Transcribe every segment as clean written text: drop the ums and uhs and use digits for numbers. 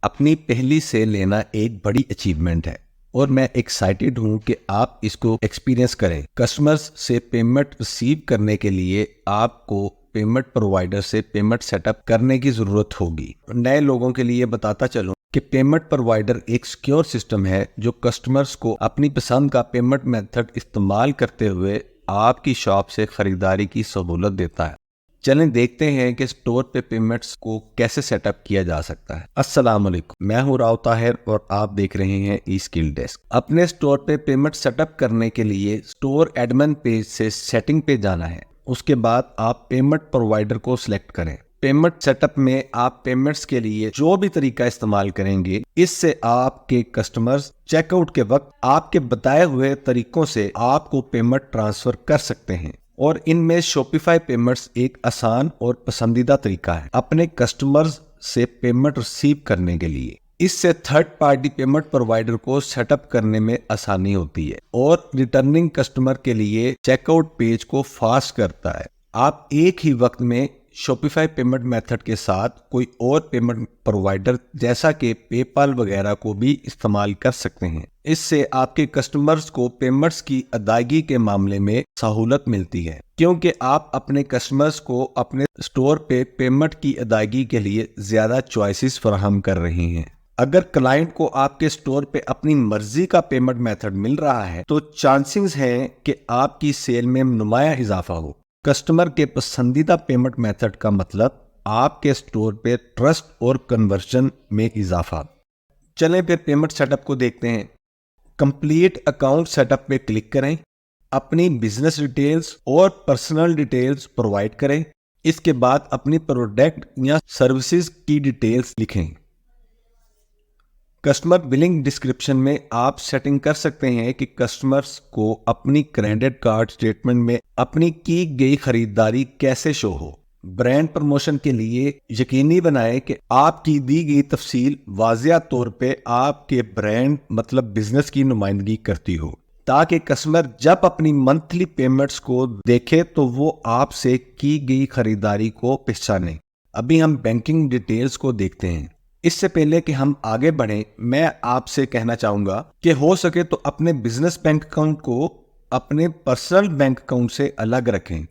अपनी पहली सेल लेना एक बड़ी अचीवमेंट है और मैं एक्साइटेड हूं कि आप इसको एक्सपीरियंस करें। कस्टमर्स से पेमेंट रिसीव करने के लिए आपको पेमेंट प्रोवाइडर से पेमेंट सेटअप करने की ज़रूरत होगी। नए लोगों के लिए बताता चलूं कि पेमेंट प्रोवाइडर एक सिक्योर सिस्टम है जो कस्टमर्स को अपनी पसंद का पेमेंट मेथड इस्तेमाल करते हुए आपकी शॉप से खरीदारी की सहूलत देता है। चलें देखते हैं कि स्टोर पे पेमेंट्स को कैसे सेटअप किया जा सकता है। अस्सलाम वालेकुम, मैं हूं राव ताहिर और आप देख रहे हैं ई स्किल डेस्क। अपने स्टोर पे पेमेंट सेटअप करने के लिए स्टोर एडमिन पेज से सेटिंग पे जाना है। उसके बाद आप पेमेंट प्रोवाइडर को सिलेक्ट करें। पेमेंट सेटअप में आप पेमेंट्स के लिए जो भी तरीका इस्तेमाल करेंगे, इससे आपके कस्टमर्स चेकआउट के वक्त आपके बताए हुए तरीकों से आपको पेमेंट ट्रांसफर कर सकते हैं और इनमें शॉपिफाई पेमेंट्स एक आसान और पसंदीदा तरीका है अपने कस्टमर्स से पेमेंट रिसीव करने के लिए। इससे थर्ड पार्टी पेमेंट प्रोवाइडर को सेटअप करने में आसानी होती है और रिटर्निंग कस्टमर के लिए चेकआउट पेज को फास्ट करता है। आप एक ही वक्त में शॉपिफाई पेमेंट मेथड के साथ कोई और पेमेंट प्रोवाइडर जैसा कि पेपाल वगैरह को भी इस्तेमाल कर सकते हैं। इससे आपके कस्टमर्स को पेमेंट्स की अदायगी के मामले में सहूलत मिलती है, क्योंकि आप अपने कस्टमर्स को अपने स्टोर पे पेमेंट की अदायगी के लिए ज्यादा चॉइसेस फराहम कर रहे हैं। अगर क्लाइंट को आपके स्टोर पे अपनी मर्जी का पेमेंट मेथड मिल रहा है तो चांसेस हैं कि आपकी सेल में नुमाया इजाफा हो। कस्टमर के पसंदीदा पेमेंट मेथड का मतलब आपके स्टोर पे ट्रस्ट और कन्वर्जन में इजाफा। चलें फिर पेमेंट सेटअप को देखते हैं। कंप्लीट अकाउंट सेटअप पे क्लिक करें, अपनी बिजनेस डिटेल्स और पर्सनल डिटेल्स प्रोवाइड करें। इसके बाद अपनी प्रोडक्ट या सर्विसेज की डिटेल्स लिखें। कस्टमर बिलिंग डिस्क्रिप्शन में आप सेटिंग कर सकते हैं कि कस्टमर्स को अपनी क्रेडिट कार्ड स्टेटमेंट में अपनी की गई खरीदारी कैसे शो हो। ब्रांड प्रमोशन के लिए यकीनी बनाएं कि आपकी दी गई तफसील वाज़िया तौर पे आपके ब्रांड मतलब बिजनेस की नुमाइंदगी करती हो, ताकि कस्टमर जब अपनी मंथली पेमेंट्स को देखे तो वो आपसे की गई खरीदारी को पहचाने। अभी हम बैंकिंग डिटेल्स को देखते हैं। इससे पहले कि हम आगे बढ़ें, मैं आपसे कहना चाहूंगा कि हो सके तो अपने बिजनेस बैंक अकाउंट को अपने पर्सनल बैंक अकाउंट से अलग रखें।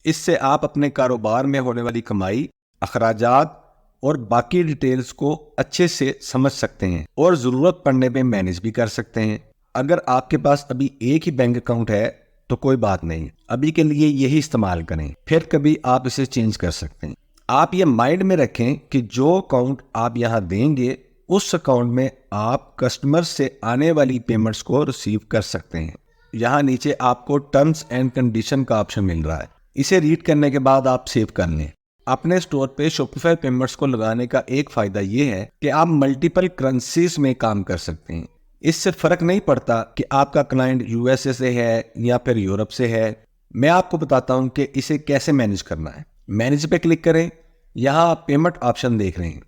इससे आप अपने कारोबार में होने वाली कमाई, अखराजात और बाकी डिटेल्स को अच्छे से समझ सकते हैं और ज़रूरत पड़ने पे मैनेज भी कर सकते हैं। अगर आपके पास अभी एक ही बैंक अकाउंट है तो कोई बात नहीं, अभी के लिए यही इस्तेमाल करें, फिर कभी आप इसे चेंज कर सकते हैं। आप ये माइंड में रखें कि जो अकाउंट आप यहाँ देंगे उस अकाउंट में आप कस्टमर से आने वाली पेमेंट्स को रिसीव कर सकते हैं। यहाँ नीचे आपको टर्म्स एंड कंडीशन का ऑप्शन मिल रहा है, इसे रीड करने के बाद आप सेव कर लें। अपने स्टोर पे शॉपिफाई पेमेंट्स को लगाने का एक फायदा ये है कि आप मल्टीपल करेंसीज में काम कर सकते हैं। इससे फर्क नहीं पड़ता कि आपका क्लाइंट यूएसए से है या फिर यूरोप से है। मैं आपको बताता हूँ कि इसे कैसे मैनेज करना है। मैनेज पे क्लिक करें, यहाँ आप पेमेंट ऑप्शन देख रहे हैं।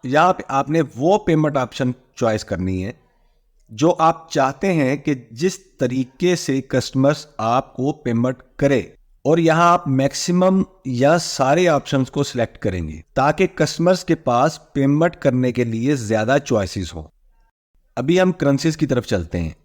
यहाँ पे आपने वो पेमेंट ऑप्शन चॉइस करनी है जो आप चाहते हैं कि जिस तरीके से कस्टमर्स आपको पेमेंट करे, और यहाँ आप मैक्सिमम या सारे ऑप्शंस को सिलेक्ट करेंगे ताकि कस्टमर्स के पास पेमेंट करने के लिए ज्यादा चॉइसेस हो। अभी हम करेंसीज की तरफ चलते हैं।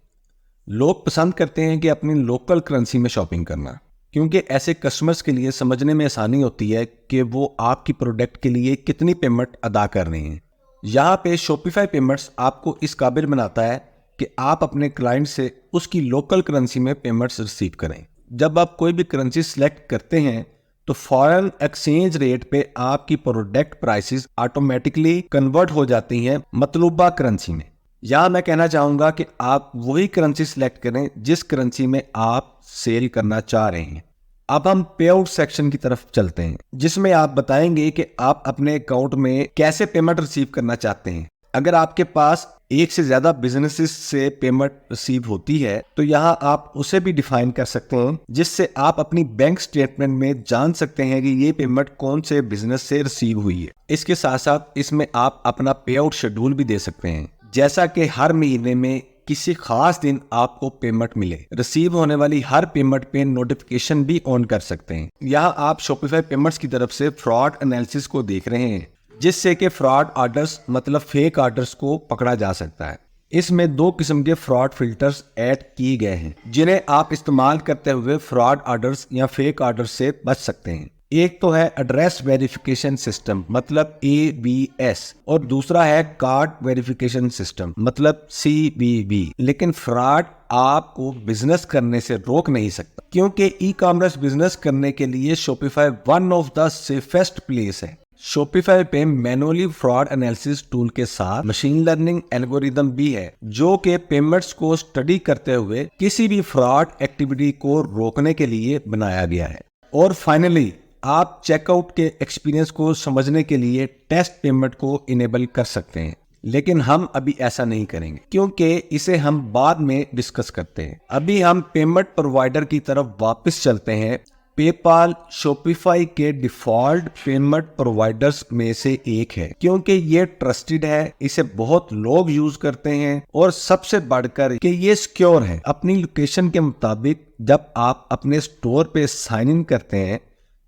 लोग पसंद करते हैं कि अपनी लोकल करेंसी में शॉपिंग करना, क्योंकि ऐसे कस्टमर्स के लिए समझने में आसानी होती है कि वो आपकी प्रोडक्ट के लिए कितनी पेमेंट अदा कर रहे हैं। यहाँ पे शॉपिफाई पेमेंट्स आपको इस काबिल बनाता है कि आप अपने क्लाइंट से उसकी लोकल करेंसी में पेमेंट्स रिसीव करें। जब आप कोई भी करेंसी सिलेक्ट करते हैं तो फॉरेन एक्सचेंज रेट पे आपकी प्रोडक्ट प्राइसेस ऑटोमेटिकली कन्वर्ट हो जाती हैं मतलूबा करेंसी में। यहाँ मैं कहना चाहूंगा कि आप वही करेंसी सिलेक्ट करें जिस करेंसी में आप सेल करना चाह रहे हैं। अब हम पे आउट सेक्शन की तरफ चलते हैं, जिसमें आप बताएंगे कि आप अपने अकाउंट में कैसे पेमेंट रिसीव करना चाहते हैं। अगर आपके पास एक से ज्यादा बिजनेसेस से पेमेंट रिसीव होती है तो यहाँ आप उसे भी डिफाइन कर सकते हैं, जिससे आप अपनी बैंक स्टेटमेंट में जान सकते हैं कि ये पेमेंट कौन से बिजनेस से रिसीव हुई है। इसके साथ साथ इसमें आप अपना पे आउट शेड्यूल भी दे सकते हैं, जैसा कि हर महीने में किसी खास दिन आपको पेमेंट मिले। रिसीव होने वाली हर पेमेंट पे नोटिफिकेशन भी ऑन कर सकते हैं। यहाँ आप शॉपिफाई पेमेंट्स की तरफ से फ्रॉड एनालिसिस को देख रहे हैं, जिससे कि फ्रॉड ऑर्डर्स मतलब फेक ऑर्डर्स को पकड़ा जा सकता है। इसमें दो किस्म के फ्रॉड फिल्टर्स ऐड किए गए हैं जिन्हें आप इस्तेमाल करते हुए फ्रॉड ऑर्डर्स या फेक ऑर्डर्स से बच सकते हैं। एक तो है एड्रेस वेरिफिकेशन सिस्टम मतलब AVS और दूसरा है कार्ड वेरिफिकेशन सिस्टम मतलब CVV। लेकिन फ्रॉड आपको बिजनेस करने से रोक नहीं सकता, क्योंकि ई कॉमर्स बिजनेस करने के लिए Shopify one of the safest place है। शॉपिफाई पे मैनुअली फ्रॉड एनालिसिस टूल के साथ मशीन लर्निंग एल्गोरिदम भी है जो कि पेमेंट्स को स्टडी करते हुए किसी भी फ्रॉड एक्टिविटी को रोकने के लिए बनाया गया है। और फाइनली आप चेकआउट के एक्सपीरियंस को समझने के लिए टेस्ट पेमेंट को इनेबल कर सकते हैं, लेकिन हम अभी ऐसा नहीं करेंगे क्योंकि इसे हम बाद में डिस्कस करते हैं। अभी हम पेमेंट प्रोवाइडर की तरफ वापस चलते हैं। पेपाल शॉपिफाई के डिफॉल्ट पेमेंट प्रोवाइडर्स में से एक है क्योंकि ये ट्रस्टेड है, इसे बहुत लोग यूज करते हैं और सबसे बढ़कर कि ये सिक्योर है। अपनी लोकेशन के मुताबिक जब आप अपने स्टोर पे साइन इन करते हैं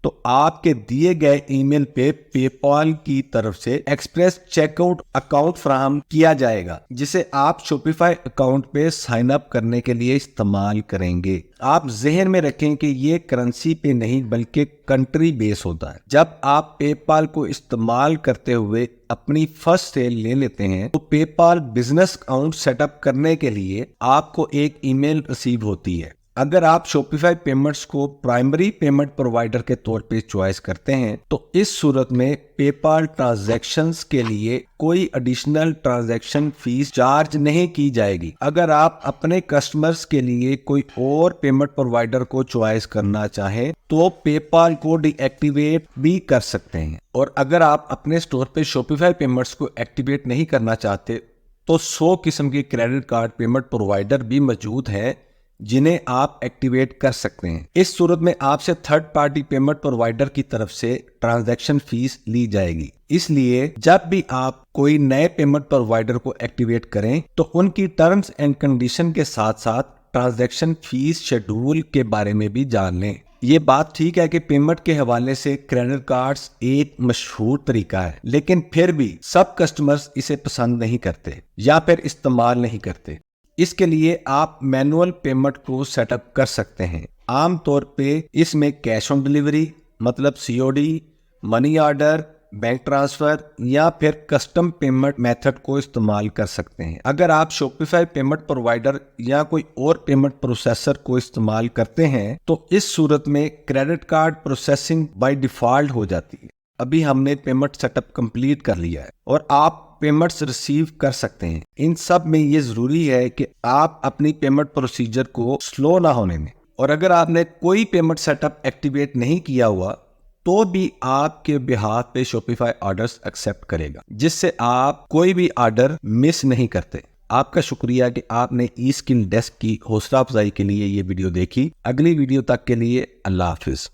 तो आपके दिए गए ईमेल पे पेपाल की तरफ से एक्सप्रेस चेकआउट अकाउंट फराहम किया जाएगा जिसे आप शॉपिफाई अकाउंट पे साइन अप करने के लिए इस्तेमाल करेंगे। आप जहन में रखें कि ये करेंसी पे नहीं बल्कि कंट्री बेस होता है। जब आप पेपाल को इस्तेमाल करते हुए अपनी फर्स्ट सेल ले लेते हैं तो पेपाल बिजनेस अकाउंट सेटअप करने के लिए आपको एक ईमेल रिसीव होती है। अगर आप शॉपिफाई पेमेंट्स को प्राइमरी पेमेंट प्रोवाइडर के तौर पे चॉइस करते हैं तो इस सूरत में पेपाल ट्रांजैक्शंस के लिए कोई एडिशनल ट्रांजैक्शन फीस चार्ज नहीं की जाएगी। अगर आप अपने कस्टमर्स के लिए कोई और पेमेंट प्रोवाइडर को चॉइस करना चाहें तो पेपाल को डीएक्टिवेट भी कर सकते हैं। और अगर आप अपने स्टोर पे शॉपिफाई पेमेंट्स को एक्टिवेट नहीं करना चाहते तो 100 किस्म के क्रेडिट कार्ड पेमेंट प्रोवाइडर भी मौजूद हैं जिन्हें आप एक्टिवेट कर सकते हैं। इस सूरत में आपसे थर्ड पार्टी पेमेंट प्रोवाइडर की तरफ से ट्रांजैक्शन फीस ली जाएगी। इसलिए जब भी आप कोई नए पेमेंट प्रोवाइडर को एक्टिवेट करें तो उनकी टर्म्स एंड कंडीशन के साथ साथ ट्रांजैक्शन फीस शेड्यूल के बारे में भी जान लें। ये बात ठीक है कि पेमेंट के हवाले से क्रेडिट कार्ड्स एक मशहूर तरीका है, लेकिन फिर भी सब कस्टमर्स इसे पसंद नहीं करते या फिर इस्तेमाल नहीं करते। इसके लिए आप मैनुअल पेमेंट को सेटअप कर सकते हैं। आमतौर पे इसमें कैश ऑन डिलीवरी मतलब COD, money order, bank transfer या फिर कस्टम पेमेंट मेथड को इस्तेमाल कर सकते हैं। अगर आप शॉपिफाई पेमेंट प्रोवाइडर या कोई और पेमेंट प्रोसेसर को इस्तेमाल करते हैं तो इस सूरत में credit card processing by default हो जाती है। अभी हमने पेमेंट सेटअप कंप्लीट कर लिया है और आप पेमेंट्स रिसीव कर सकते हैं। इन सब में ये जरूरी है कि आप अपनी पेमेंट प्रोसीजर को स्लो ना होने दें। और अगर आपने कोई पेमेंट सेटअप एक्टिवेट नहीं किया हुआ तो भी आपके बिहाफ पे शॉपिफाई ऑर्डर्स एक्सेप्ट करेगा, जिससे आप कोई भी ऑर्डर मिस नहीं करते। आपका शुक्रिया कि आपने ई स्किल डेस्क की हौसला अफजाई के लिए ये वीडियो देखी। अगली वीडियो तक के लिए अल्लाह हाफिज।